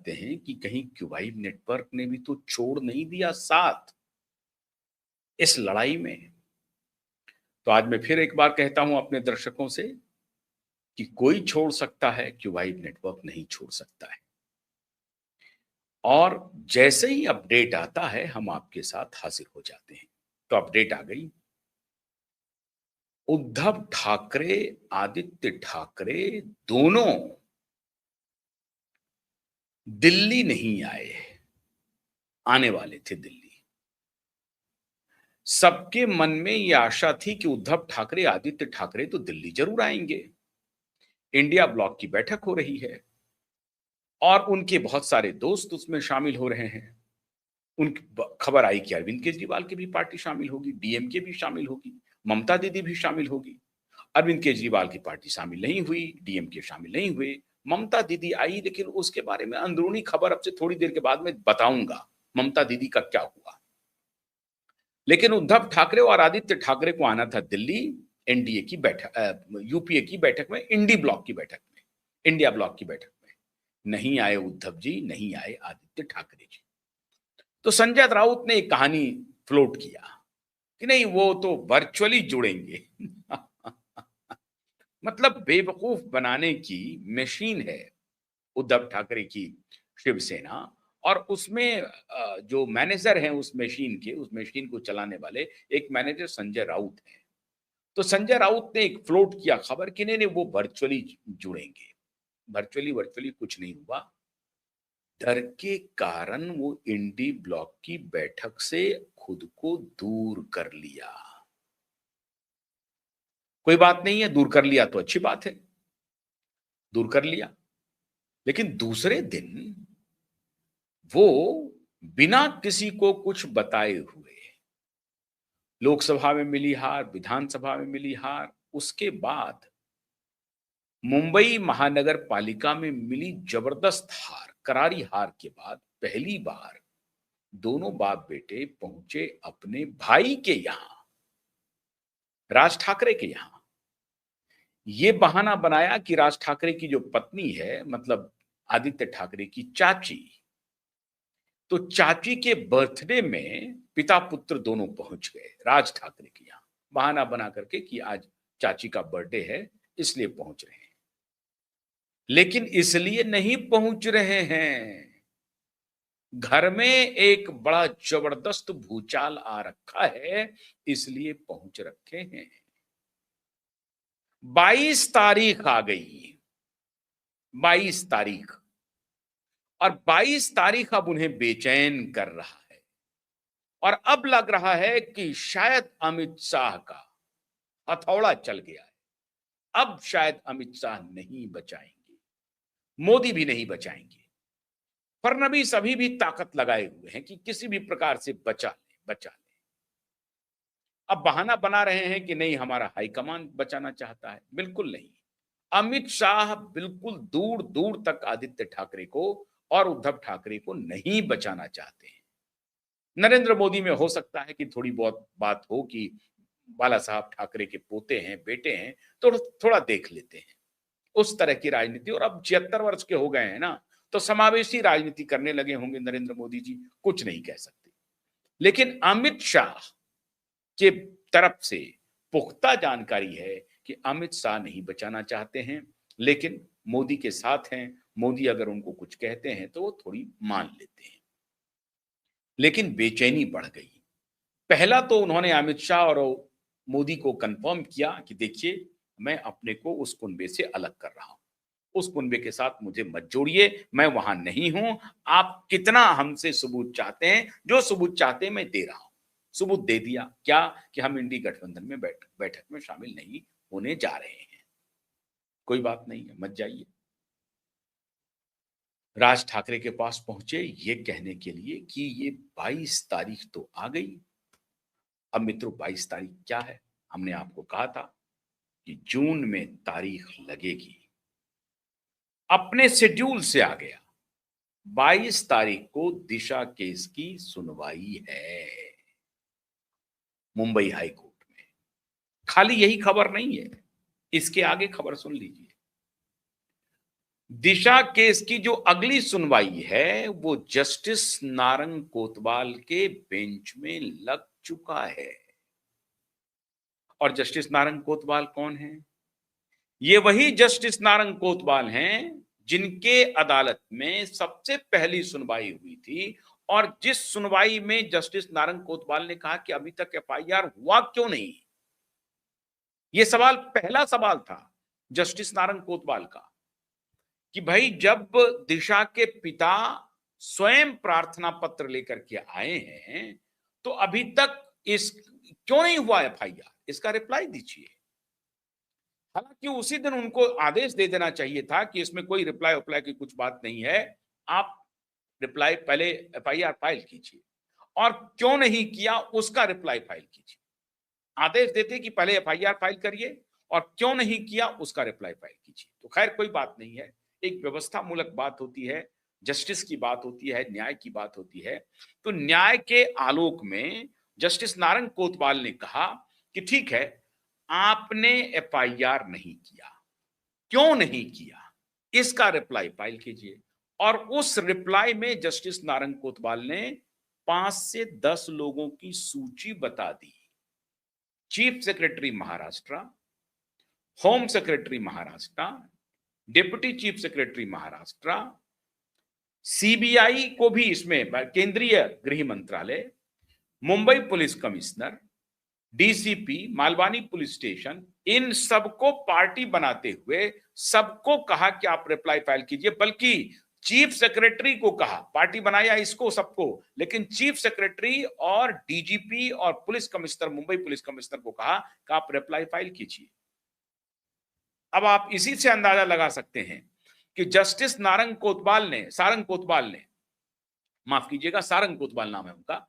चाहते हैं कि कहीं क्यूबाइड नेटवर्क ने भी तो छोड़ नहीं दिया साथ इस लड़ाई में। तो आज मैं फिर एक बार कहता हूं अपने दर्शकों से कि कोई छोड़ सकता है, क्यूबाइड नेटवर्क नहीं छोड़ सकता है। और जैसे ही अपडेट आता है हम आपके साथ हाजिर हो जाते हैं। तो अपडेट आ गई, उद्धव ठाकरे, आदित्य ठाकरे दोनों दिल्ली नहीं आए, आने वाले थे दिल्ली। सबके मन में यह आशा थी कि उद्धव ठाकरे, आदित्य ठाकरे तो दिल्ली जरूर आएंगे। इंडिया ब्लॉक की बैठक हो रही है और उनके बहुत सारे दोस्त उसमें शामिल हो रहे हैं। उनकी खबर आई कि अरविंद केजरीवाल की भी पार्टी शामिल होगी, डीएमके भी शामिल होगी, ममता दीदी भी शामिल होगी। अरविंद केजरीवाल की पार्टी शामिल नहीं हुई, डीएमके शामिल नहीं हुए, ममता दीदी आई, लेकिन उसके बारे में अंदरूनी खबर अब से थोड़ी देर के बाद में बताऊंगा ममता दीदी का क्या हुआ। लेकिन उद्धव ठाकरे और आदित्य ठाकरे को आना था दिल्ली, एनडीए की बैठक, यूपीए की बैठक में, इंडी ब्लॉक की बैठक में, इंडिया ब्लॉक की बैठक में। नहीं आए उद्धव जी, नहीं आए आदित्य ठाकरे जी। तो संजय राउत ने एक कहानी फ्लोट किया कि नहीं वो तो वर्चुअली जुड़ेंगे। मतलब बेवकूफ बनाने की मशीन है उद्धव ठाकरे की शिवसेना। और उसमें जो मैनेजर हैं उस मशीन के, उस मशीन को चलाने वाले एक मैनेजर संजय राउत हैं। तो संजय राउत ने एक फ्लोट किया खबर कि नहीं वो वर्चुअली जुड़ेंगे। वर्चुअली वर्चुअली कुछ नहीं हुआ। डर के कारण वो इंडी ब्लॉक की बैठक से खुद को दूर कर लिया। कोई बात नहीं है, दूर कर लिया तो अच्छी बात है, दूर कर लिया। लेकिन दूसरे दिन वो बिना किसी को कुछ बताए हुए लोकसभा में मिली हार, विधानसभा में मिली हार, उसके बाद मुंबई महानगर पालिका में मिली जबरदस्त हार, करारी हार के बाद पहली बार दोनों बाप बेटे पहुंचे अपने भाई के यहां, राज ठाकरे के यहां। ये बहाना बनाया कि राज ठाकरे की जो पत्नी है, मतलब आदित्य ठाकरे की चाची, तो चाची के बर्थडे में पिता पुत्र दोनों पहुंच गए राज ठाकरे के यहां, बहाना बना करके कि आज चाची का बर्थडे है इसलिए पहुंच रहे हैं। लेकिन इसलिए नहीं पहुंच रहे हैं, घर में एक बड़ा जबरदस्त भूचाल आ रखा है इसलिए पहुंच रखे हैं। 22 तारीख आ गई, 22 तारीख, और 22 तारीख अब उन्हें बेचैन कर रहा है। और अब लग रहा है कि शायद अमित शाह का हथौड़ा चल गया है। अब शायद अमित शाह नहीं बचाएंगे, मोदी भी नहीं बचाएंगे, फडणवीस अभी भी ताकत लगाए हुए हैं कि किसी भी प्रकार से बचा ले, बचा ले। अब बहाना बना रहे हैं कि नहीं हमारा हाईकमान बचाना चाहता है। बिल्कुल नहीं, अमित शाह बिल्कुल दूर दूर तक आदित्य ठाकरे को और उद्धव ठाकरे को नहीं बचाना चाहते हैं। नरेंद्र मोदी में हो सकता है कि थोड़ी बहुत बात हो कि बाला साहब ठाकरे के पोते हैं, बेटे हैं, तो थोड़ा देख लेते हैं उस तरह की राजनीति। और अब 76 वर्ष के हो गए हैं ना, तो समावेशी राजनीति करने लगे होंगे नरेंद्र मोदी जी, कुछ नहीं कह सकते। लेकिन अमित शाह के तरफ से पुख्ता जानकारी है कि अमित शाह नहीं बचाना चाहते हैं, लेकिन मोदी के साथ हैं। मोदी अगर उनको कुछ कहते हैं तो वो थोड़ी मान लेते हैं। लेकिन बेचैनी बढ़ गई। पहला तो उन्होंने अमित शाह और मोदी को कंफर्म किया कि देखिए मैं अपने को उस कुनबे से अलग कर रहा हूं, उस कुनबे के साथ मुझे मत जोड़िए, मैं वहां नहीं हूं। आप कितना हमसे सबूत चाहते हैं, जो सबूत चाहते हैं मैं दे रहा हूं। सबूत दे दिया क्या कि हम इंडी गठबंधन में बैठक में शामिल नहीं होने जा रहे हैं। कोई बात नहीं है, मत जाइए। राज ठाकरे के पास पहुंचे ये कहने के लिए कि ये 22 तारीख तो आ गई। अब मित्रों 22 तारीख क्या है, हमने आपको कहा था कि जून में तारीख लगेगी, अपने शेड्यूल से आ गया। 22 तारीख को दिशा केस की सुनवाई है मुंबई हाई कोर्ट में। खाली यही खबर नहीं है, इसके आगे खबर सुन लीजिए। दिशा केस की जो अगली सुनवाई है वो जस्टिस नारंग कोतवाल के बेंच में लग चुका है। और जस्टिस नारंग कोतवाल कौन है? ये वही जस्टिस नारंग कोतवाल हैं जिनके अदालत में सबसे पहली सुनवाई हुई थी और जिस सुनवाई में जस्टिस नारंग कोतवाल ने कहा कि अभी तक एफआईआर हुआ क्यों नहीं। ये सवाल पहला सवाल था जस्टिस नारंग कोतवाल का कि भाई जब दिशा के पिता स्वयं प्रार्थना पत्र लेकर के आए हैं तो अभी तक इस क्यों नहीं हुआ एफआईआर, इसका रिप्लाई दीजिए। हालांकि उसी दिन उनको आदेश दे देना चाहिए था कि इसमें कोई रिप्लाई उप्लाई की कुछ बात नहीं है, आप रिप्लाई पहले एफआईआर फाइल कीजिए और क्यों नहीं किया उसका रिप्लाई फाइल कीजिए। आदेश देते कि पहले एफआईआर फाइल करिए और क्यों नहीं किया उसका रिप्लाई फाइल कीजिए। तो खैर कोई बात नहीं है, एक व्यवस्था मूलक बात होती है, जस्टिस की बात होती है, न्याय की बात होती है। तो न्याय के आलोक में जस्टिस नारंग कोतवाल ने कहा कि ठीक है, आपने एफआईआर नहीं किया, क्यों नहीं किया इसका रिप्लाई फाइल कीजिए। और उस रिप्लाई में जस्टिस नारंग कोतवाल ने 5 से 10 लोगों की सूची बता दी। Chief secretary Maharashtra, home secretary Maharashtra, deputy chief secretary Maharashtra, CBI को भी इसमें केंद्रीय गृह मंत्रालय, Mumbai police commissioner, DCP, Malvani police station, इन सबको पार्टी बनाते हुए सबको कहा कि आप रिप्लाई फाइल कीजिए। बल्कि चीफ सेक्रेटरी को कहा, पार्टी बनाया इसको सबको, लेकिन चीफ सेक्रेटरी और डीजीपी और police commissioner, Mumbai police commissioner को कहा कि आप रिप्लाई फाइल कीजिए। अब आप इसी से अंदाजा लगा सकते हैं कि जस्टिस सारंग कोतवाल ने, माफ कीजिएगा, सारंग कोतवाल नाम है उनका,